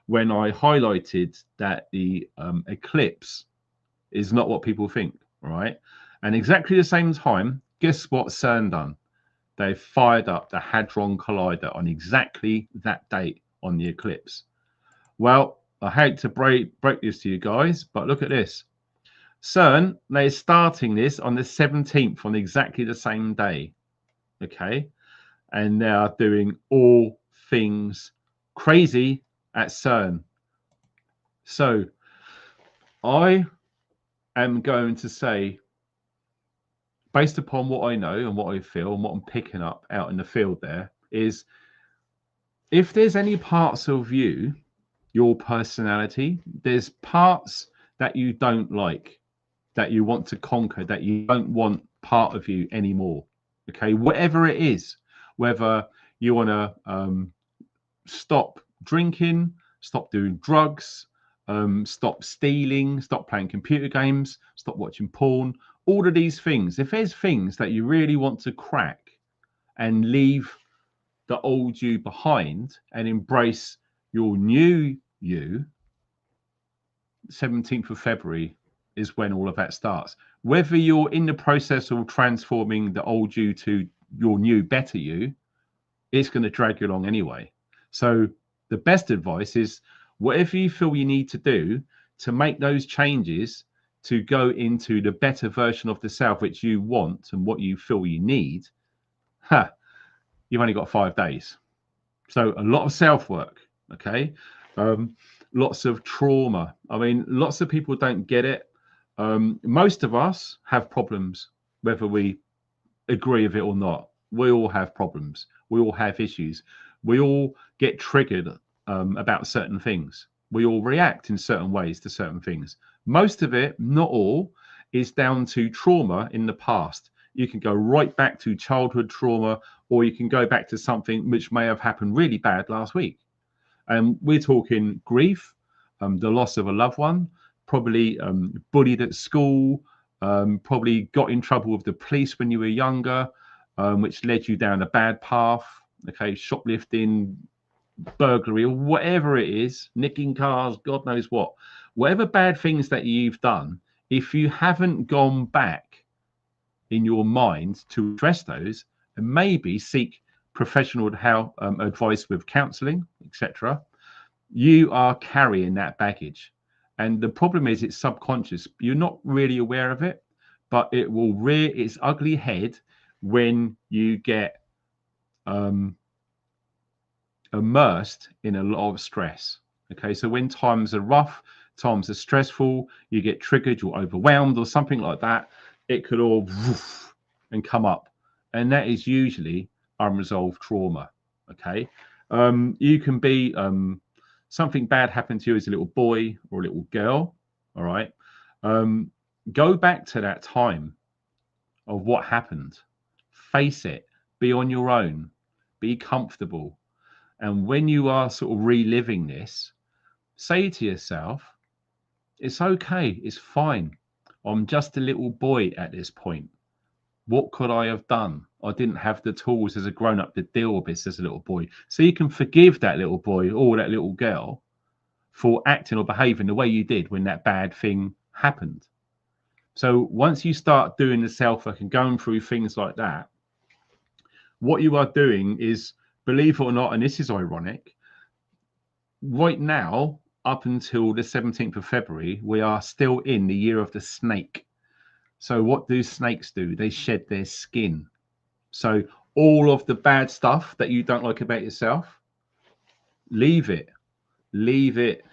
when I highlighted that the eclipse is not what people think, right? And exactly the same time, guess what CERN done? They fired up the Hadron Collider on exactly that date on the eclipse. Well, I hate to break this to you guys, but look at this. CERN, they're starting this on the 17th on exactly the same day. Okay. And they are doing all things crazy at CERN. So I am going to say, based upon what I know and what I feel and what I'm picking up out in the field there, is if there's any parts of you, your personality, there's parts that you don't like, that you want to conquer, that you don't want part of you anymore. Okay, whatever it is, whether you want to stop drinking, stop doing drugs, stop stealing, stop playing computer games, stop watching porn, all of these things. If there's things that you really want to crack and leave the old you behind and embrace your new you, 17th of February is when all of that starts. Whether you're in the process of transforming the old you to your new, better you, it's going to drag you along anyway. So the best advice is whatever you feel you need to do to make those changes to go into the better version of the self which you want and what you feel you need, you've only got 5 days. So a lot of self-work, okay? Lots of trauma. I mean, lots of people don't get it. Most of us have problems, whether we agree with it or not. We all have problems. We all have issues. We all get triggered about certain things. We all react in certain ways to certain things. Most of it, not all, is down to trauma in the past. You can go right back to childhood trauma, or you can go back to something which may have happened really bad last week. And we're talking grief, the loss of a loved one, probably bullied at school, probably got in trouble with the police when you were younger, which led you down a bad path. Okay, shoplifting, burglary, or whatever it is, nicking cars, God knows what. Whatever bad things that you've done, if you haven't gone back in your mind to address those and maybe seek professional help, advice with counseling, etc., you are carrying that baggage. And the problem is it's subconscious. You're not really aware of it, but it will rear its ugly head when you get immersed in a lot of stress. Okay, so when times are rough, times are stressful, you get triggered, you're overwhelmed or something like that, it could all woof and come up. And that is usually unresolved trauma. Okay, you can be something bad happened to you as a little boy or a little girl. All right, go back to that time of what happened, face it, be on your own, be comfortable. And when you are sort of reliving this, say to yourself, it's okay, it's fine. I'm just a little boy at this point. What could I have done? I didn't have the tools as a grown-up to deal with this as a little boy. So you can forgive that little boy or that little girl for acting or behaving the way you did when that bad thing happened. So once you start doing the self-work and going through things like that, what you are doing is, believe it or not, and this is ironic, right now, up until the 17th of February, we are still in the year of the snake. So what do snakes do? They shed their skin. So all of the bad stuff that you don't like about yourself, leave it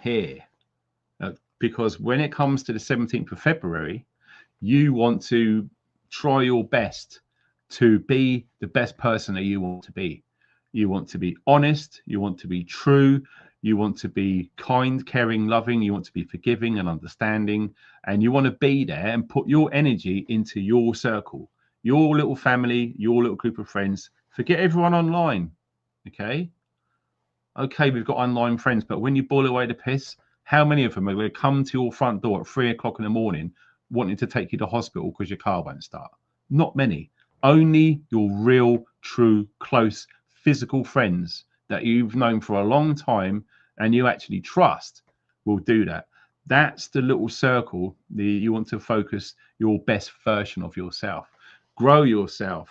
here. Because when it comes to the 17th of February, you want to try your best to be the best person that you want to be. You want to be honest, you want to be true, you want to be kind, caring, loving, you want to be forgiving and understanding, and you want to be there and put your energy into your circle, your little family, your little group of friends. Forget everyone online, okay? Okay, we've got online friends, but when you boil away the piss, how many of them are going to come to your front door at 3 o'clock in the morning wanting to take you to hospital because your car won't start? Not many. Only your real, true, close, physical friends that you've known for a long time and you actually trust will do that. That's the little circle that you want to focus your best version of yourself. Grow yourself.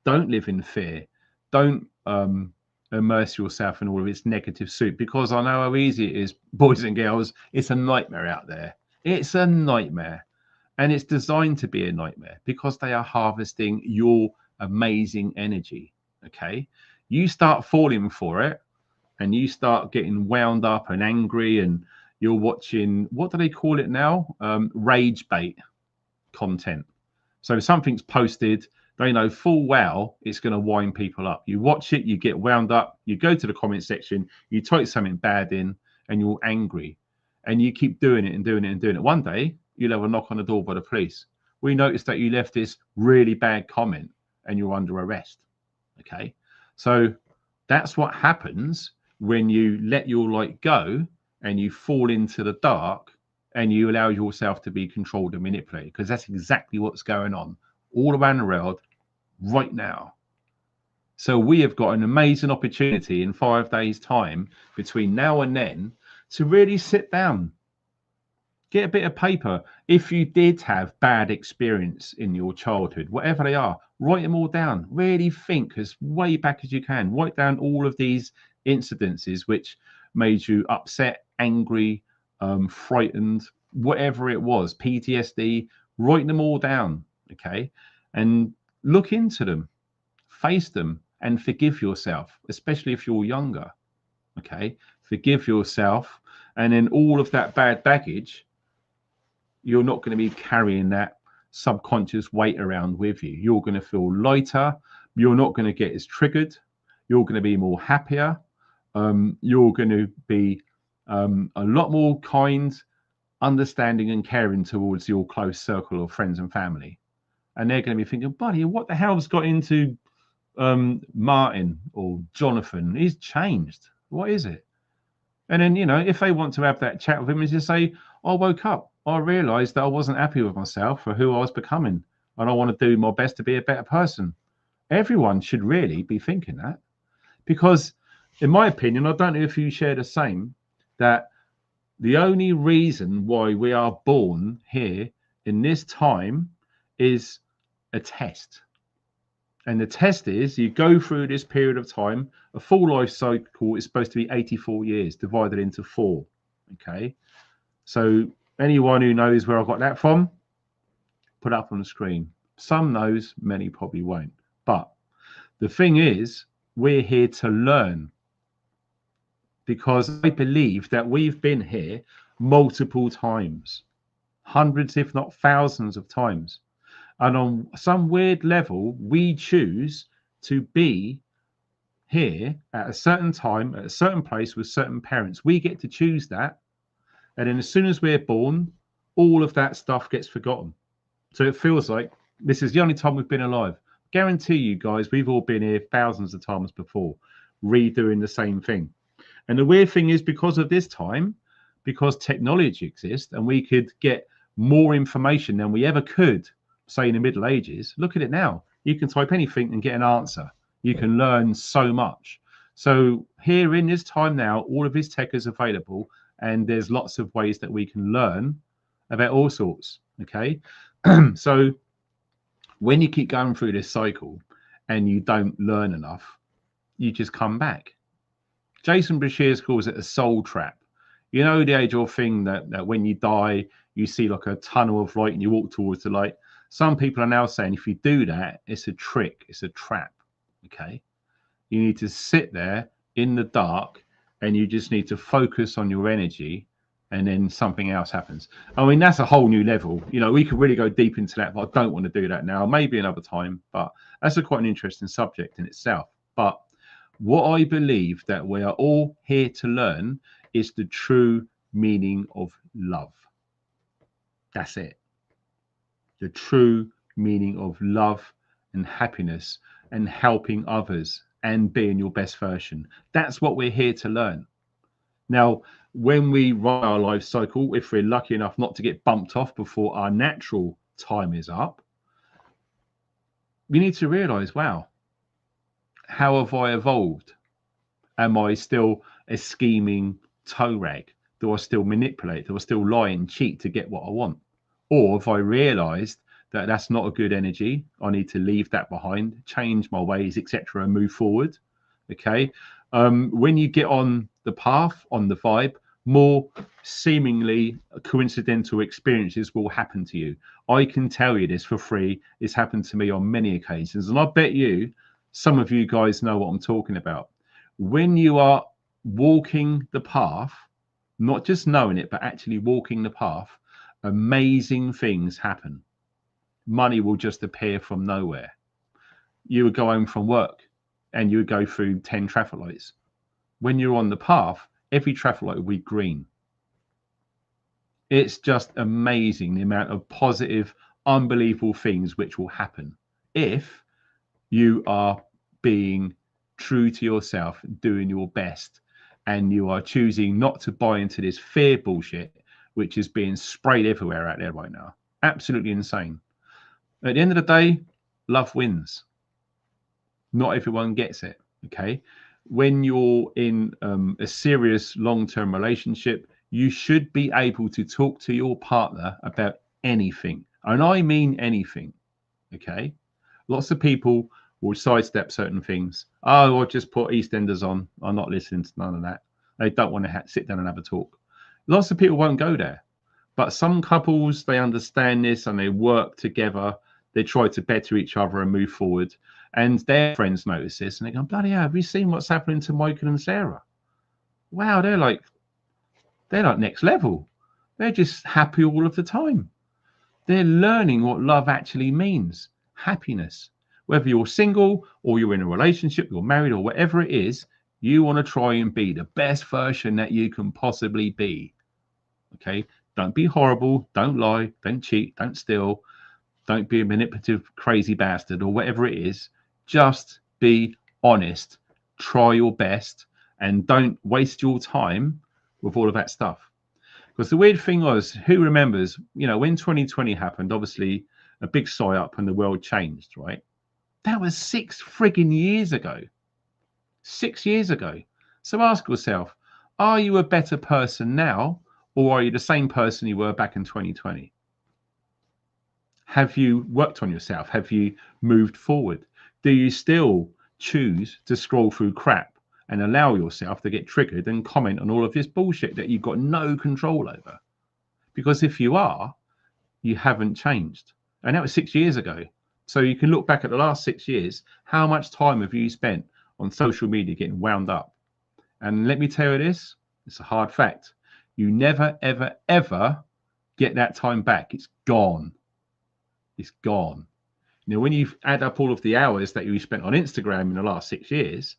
Don't live in fear. Don't immerse yourself in all of its negative soup, because I know how easy it is, boys and girls. It's a nightmare out there. It's a nightmare. And it's designed to be a nightmare because they are harvesting your amazing energy. Okay. You start falling for it and you start getting wound up and angry, and you're watching, what do they call it now? Rage bait content. So something's posted, they know full well it's going to wind people up. You watch it, you get wound up, you go to the comment section, you type something bad in, and you're angry. And you keep doing it and doing it and doing it. One day, you'll have a knock on the door by the police. We noticed that you left this really bad comment and you're under arrest. Okay. So that's what happens when you let your light go and you fall into the dark and you allow yourself to be controlled and manipulated, because that's exactly what's going on all around the world right now. So we have got an amazing opportunity in 5 days' time between now and then to really sit down, get a bit of paper. If you did have bad experience in your childhood, whatever they are, write them all down. Really think as way back as you can. Write down all of these incidences which made you upset, angry, frightened, whatever it was, PTSD. Write them all down, okay? And look into them, face them, and forgive yourself, especially if you're younger, okay? Forgive yourself, and then all of that bad baggage, you're not going to be carrying that subconscious weight around with you. You're going to feel lighter. You're not going to get as triggered. You're going to be more happier. You're going to be a lot more kind, understanding, and caring towards your close circle of friends and family. And they're going to be thinking, buddy, what the hell's got into Martin or Jonathan? He's changed. What is it? And then, you know, if they want to have that chat with him, and just say, I woke up, I realized that I wasn't happy with myself for who I was becoming, and I want to do my best to be a better person. Everyone should really be thinking that, because in my opinion, I don't know if you share the same, that the only reason why we are born here in this time is a test. And the test is you go through this period of time. A full life cycle is supposed to be 84 years divided into 4. Okay. So anyone who knows where I got that from, put it up on the screen. Some knows, many probably won't. But the thing is, we're here to learn, because I believe that we've been here multiple times, hundreds, if not thousands of times. And on some weird level, we choose to be here at a certain time, at a certain place with certain parents. We get to choose that. And then as soon as we're born, all of that stuff gets forgotten. So it feels like this is the only time we've been alive. Guarantee you guys, we've all been here thousands of times before, redoing the same thing. And the weird thing is, because of this time, because technology exists and we could get more information than we ever could, say in the Middle Ages, look at it now. You can type anything and get an answer. You can learn so much. So here in this time now, all of this tech is available, and there's lots of ways that we can learn about all sorts. Okay. So when you keep going through this cycle and you don't learn enough, you just come back. Jason Bashir calls it a soul trap. You know, the age-old thing that when you die, you see like a tunnel of light and you walk towards the light. Some people are now saying if you do that, it's a trick, it's a trap. Okay. You need to sit there in the dark and you just need to focus on your energy, and then something else happens. I mean, that's a whole new level. You know, we could really go deep into that, but I don't want to do that now. Maybe another time, but that's quite an interesting subject in itself. But what I believe that we are all here to learn is the true meaning of love. That's it. The true meaning of love and happiness and helping others and being your best version. That's what we're here to learn. Now, when we run our life cycle, if we're lucky enough not to get bumped off before our natural time is up, you need to realize, wow, how have I evolved? Am I still a scheming toe rag? Do I still manipulate? Do I still lie and cheat to get what I want? Or have I realized that that's not a good energy? I need to leave that behind, change my ways, etc., and move forward. Okay. When you get on the path, on the vibe, more seemingly coincidental experiences will happen to you. I can tell you this for free. It's happened to me on many occasions. And I bet you, some of you guys know what I'm talking about. When you are walking the path, not just knowing it, but actually walking the path, amazing things happen. Money will just appear from nowhere. You would go home from work and you would go through 10 traffic lights. When you're on the path, every traffic light will be green. It's just amazing the amount of positive, unbelievable things which will happen if you are being true to yourself, doing your best, and you are choosing not to buy into this fear bullshit which is being sprayed everywhere out there right now. Absolutely insane. At the end of the day, love wins. Not everyone gets it. Okay. When you're in a serious long-term relationship, you should be able to talk to your partner about anything. And I mean anything. Okay. Lots of people will sidestep certain things. Oh, I'll just put EastEnders on. I'm not listening to none of that. They don't want to sit down and have a talk. Lots of people won't go there. But some couples, they understand this and they work together. They try to better each other and move forward. And their friends notice this and they go, bloody hell, have you seen what's happening to Michael and Sarah? Wow, they're like next level. They're just happy all of the time. They're learning what love actually means. Happiness. Whether you're single or you're in a relationship, you're married or whatever it is, you want to try and be the best version that you can possibly be. Okay? Don't be horrible. Don't lie. Don't cheat. Don't steal. Don't be a manipulative, crazy bastard or whatever it is. Just be honest. Try your best and don't waste your time with all of that stuff. Because the weird thing was, who remembers, you know, when 2020 happened, obviously a big sigh up and the world changed, right? That was 6 frigging years ago. 6 years ago. So ask yourself, are you a better person now or are you the same person you were back in 2020? Have you worked on yourself? Have you moved forward? Do you still choose to scroll through crap and allow yourself to get triggered and comment on all of this bullshit that you've got no control over? Because if you are, you haven't changed. And that was 6 years ago. So you can look back at the last 6 years. How much time have you spent on social media getting wound up? And let me tell you this, it's a hard fact. You never, ever, ever get that time back. It's gone. It's gone. You know, when you add up all of the hours that you spent on Instagram in the last 6 years,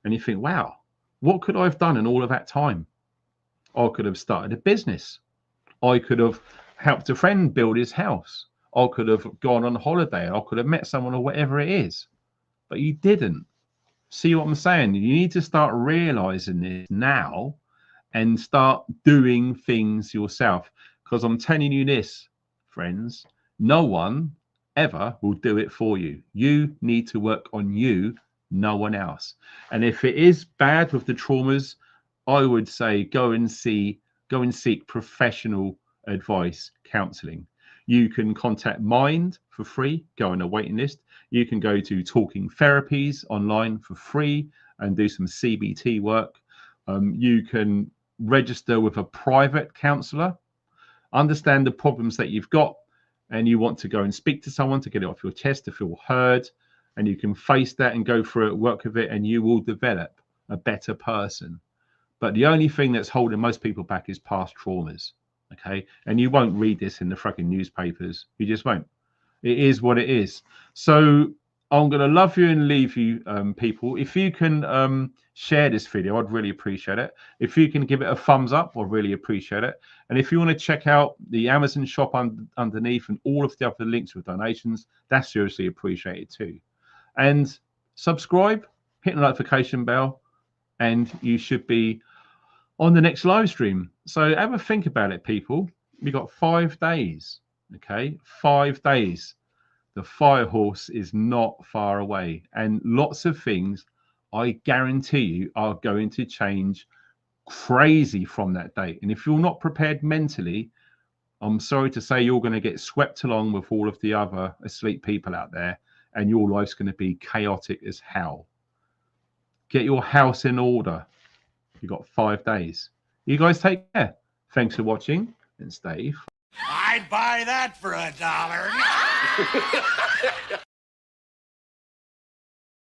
and you think, wow, what could I have done in all of that time? I could have started a business. I could have helped a friend build his house. I could have gone on holiday. I could have met someone or whatever it is. But you didn't. See what I'm saying? You need to start realizing this now and start doing things yourself. Because I'm telling you this, friends, no one ever will do it for you. You need to work on you, no one else. And if it is bad with the traumas, I would say go and seek professional advice, counseling. You can contact Mind for free, go on a waiting list. You can go to Talking Therapies online for free and do some CBT work. You can register with a private counselor, understand the problems that you've got, and you want to go and speak to someone to get it off your chest, to feel heard, and you can face that and go through it, work with it, and you will develop a better person. But the only thing that's holding most people back is past traumas. Okay. And you won't read this in the fucking newspapers. You just won't. It is what it is. So I'm going to love you and leave you, people. If you can share this video, I'd really appreciate it. If you can give it a thumbs up, I'd really appreciate it. And if you want to check out the Amazon shop underneath and all of the other links with donations, that's seriously appreciated too. And subscribe, hit the notification bell, and you should be on the next live stream. So have a think about it, people. We've got 5 days. Okay, 5 days. The fire horse is not far away, and lots of things, I guarantee you, are going to change crazy from that date. And if you're not prepared mentally, I'm sorry to say you're going to get swept along with all of the other asleep people out there, and your life's going to be chaotic as hell. Get your house in order. You've got 5 days. You guys take care. Thanks for watching, and stay. I'd buy that for $1.